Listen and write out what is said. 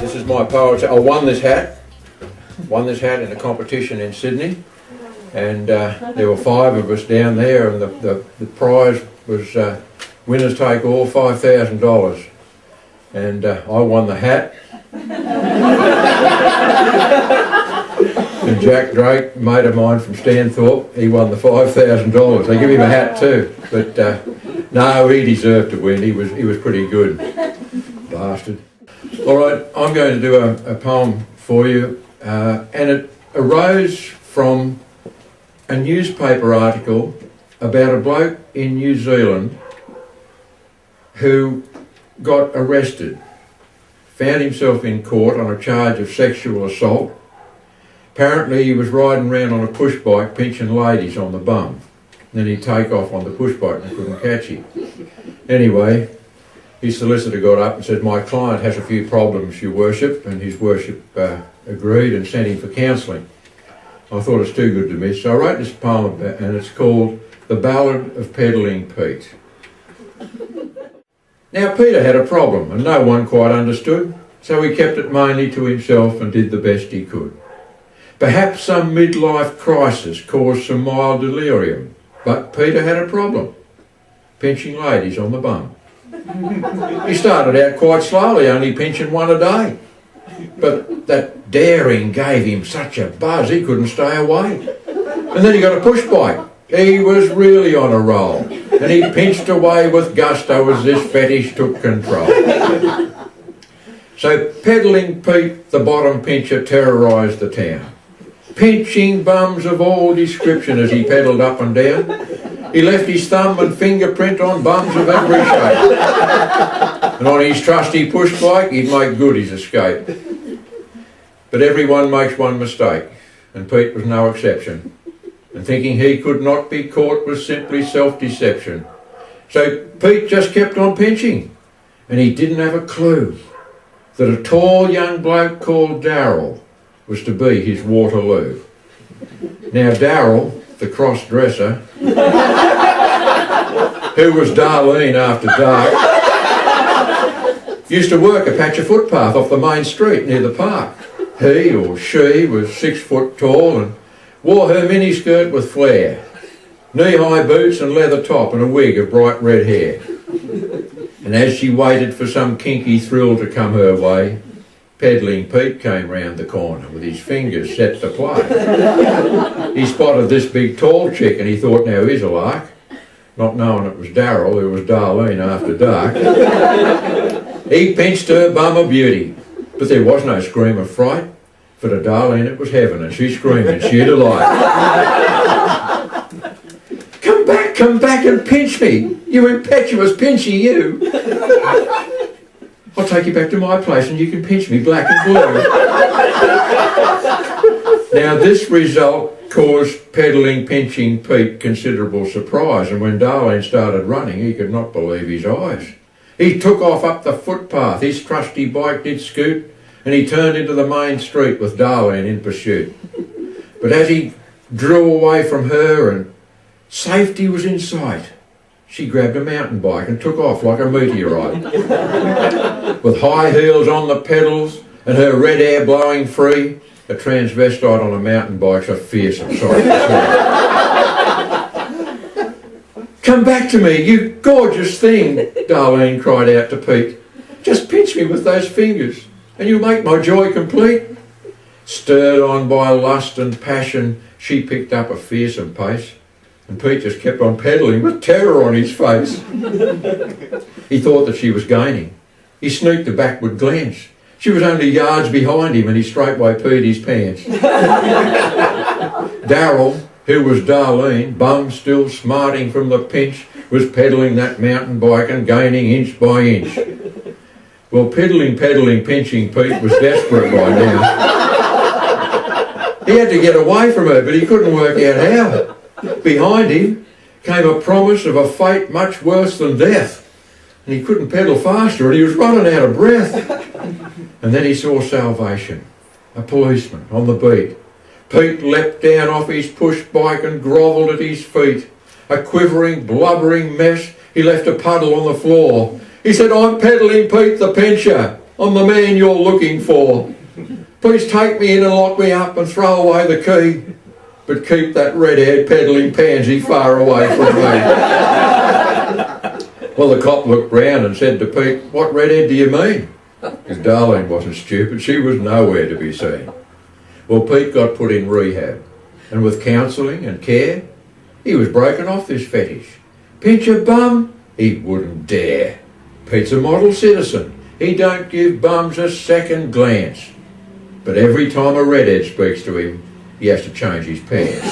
This is my poetry. I won this hat in a competition in Sydney, and there were 5 of us down there, and the prize was winners take all, $5,000, and I won the hat. And Jack Drake, a mate of mine from Stanthorpe, he won the $5,000. They give him a hat too, but no, he deserved to win. He was pretty good, bastard. All right, I'm going to do a poem for you, and it arose from a newspaper article about a bloke in New Zealand who got arrested, found himself in court on a charge of sexual assault. Apparently he was riding around on a push bike pinching ladies on the bum. Then he'd take off on the push bike and couldn't catch him. Anyway, his solicitor got up and said, "My client has a few problems, Your Worship," and His Worship agreed and sent him for counselling. I thought it's too good to miss, so I wrote this poem, and it's called The Ballad of Peddling Pete. Now Peter had a problem, and no one quite understood, so he kept it mainly to himself and did the best he could. Perhaps some midlife crisis caused some mild delirium, but Peter had a problem, pinching ladies on the bum. He started out quite slowly, only pinching 1 a day. But that daring gave him such a buzz he couldn't stay away. And then he got a push bike. He was really on a roll, and he pinched away with gusto as this fetish took control. So Peddling Pete, the bottom pincher, terrorised the town, pinching bums of all description as he pedalled up and down. He left his thumb and fingerprint on bums of every shape. And on his trusty push bike, he'd make good his escape. But everyone makes one mistake, and Pete was no exception. And thinking he could not be caught was simply self-deception. So Pete just kept on pinching, and he didn't have a clue that a tall young bloke called Darryl was to be his Waterloo. Now Darryl, the cross-dresser, who was Darlene after dark, used to work a patch of footpath off the main street near the park. He or she was 6 foot tall and wore her miniskirt with flair, knee-high boots and leather top and a wig of bright red hair. And as she waited for some kinky thrill to come her way, Peddling Pete came round the corner with his fingers set to play. He spotted this big tall chick and he thought, now here's a lark, not knowing it was Darryl, who was Darlene after dark. He pinched her bum a beauty, but there was no scream of fright. For to Darlene it was heaven, and she screamed in sheer delight. Come back and pinch me, you impetuous pinchy you. I'll take you back to my place and you can pinch me black and blue. Now this result caused Peddling Pinching Pete considerable surprise, and when Darlene started running he could not believe his eyes. He took off up the footpath, his trusty bike did scoot, and he turned into the main street with Darlene in pursuit. But as he drew away from her and safety was in sight, she grabbed a mountain bike and took off like a meteorite. With high heels on the pedals and her red hair blowing free, a transvestite on a mountain bike's a fearsome sight to see. "Come back to me, you gorgeous thing," Darlene cried out to Pete. "Just pinch me with those fingers and you'll make my joy complete." Stirred on by lust and passion, she picked up a fearsome pace, and Pete just kept on pedalling with terror on his face. He thought that she was gaining. He sneaked a backward glance. She was only yards behind him and he straightway peed his pants. Darryl, who was Darlene, bum still smarting from the pinch, was pedalling that mountain bike and gaining inch by inch. Well, Peddling Pinching Pete was desperate by now. He had to get away from her, but he couldn't work out how. Behind him came a promise of a fate much worse than death, and he couldn't pedal faster and he was running out of breath. And then he saw salvation, a policeman on the beat. Pete leapt down off his push bike and grovelled at his feet. A quivering, blubbering mess, he left a puddle on the floor. He said, "I'm Peddling Pete the Pincher. I'm the man you're looking for. Please take me in and lock me up and throw away the key. But keep that red-haired peddling pansy far away from me. Well, the cop looked round and said to Pete, what redhead do you mean? His darling wasn't stupid. She was nowhere to be seen. Well, Pete got put in rehab. And with counselling and care, he was breaking off this fetish. Pinch a bum? He wouldn't dare. Pete's a model citizen. He don't give bums a second glance. But every time a redhead speaks to him, he has to change his pants.